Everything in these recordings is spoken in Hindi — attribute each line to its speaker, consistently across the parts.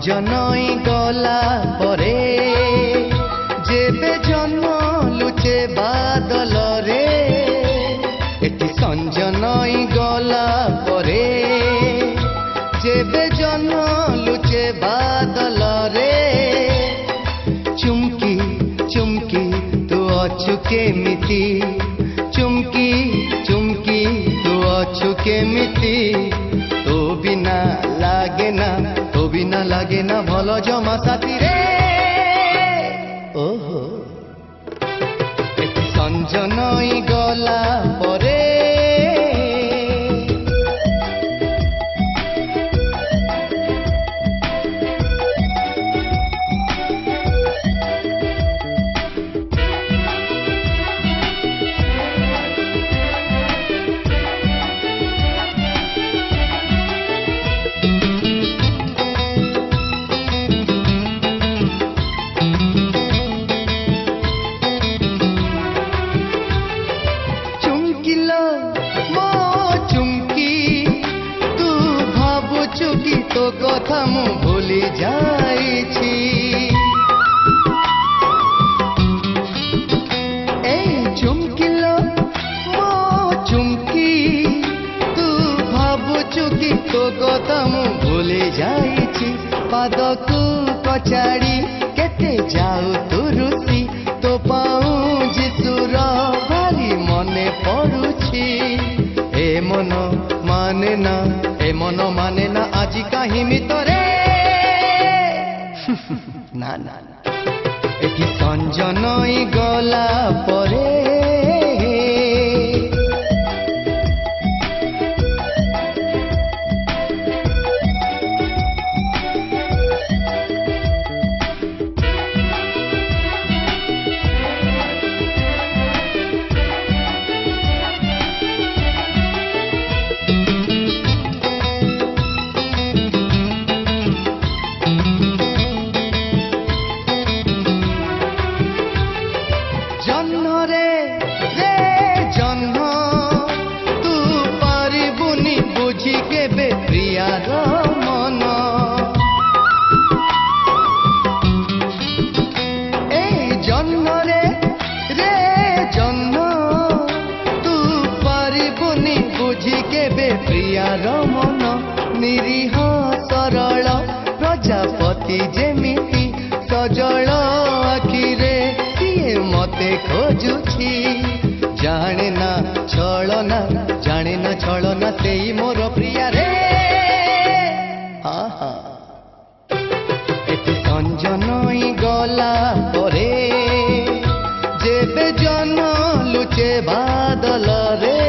Speaker 1: ସଞ୍ଜନଇ ଗଲା ପରେ ଯେବେ ଜନ୍ମ ଲୁଚେ ବାଦଲରେ ଏଠି ସଞ୍ଜନଇ ଗଲା ପରେ ଯେବେ ଜନ୍ମ ଲୁଚେ ବାଦଲରେ ଚୁମକି ଚୁମକି ତୁ ଅଛୁ କେମିତି ଚୁମକି ଚୁମକି ତୁ ଅଛୁ କେମିତି ତୋ ବିନା লাগে না ভালো জমা সাথী রে ওহো এটি সঞ্জনই গলা পরে तो कथा मु भूली जाइछि ए चुमकिलो मो चुमकी तू भाबुछु कि तो कथा मु भूली जाइछि पादकु कचाड़ी केते जाऊ तू रुसी तो पाऊ जिसुर भारी मने पड़ुछि ए मन माने ना ए मन माने ना আজি কাহি মিতরে না না এটি সঞ্জনই গলা পরে प्रियार मन निरीह सरल प्रजापति जेमिति सजल आखिरे किए मते खोजुछि जाने ना छलना सेई मोर प्रिया रे आहा एति सञ्जनई गला परे जेबे जन लुचे बादल रे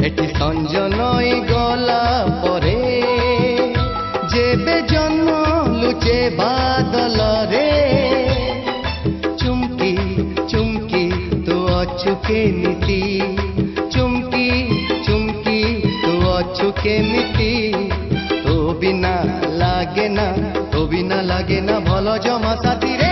Speaker 1: एटी सञ्जनई गला परे जेबे जन्म लुचे बादल रे चुमकी चुमकी तू अछु केमिति चुमकी चुमकी तू अछु केमिति तो बिना लागे ना भलो जमा साथी रे।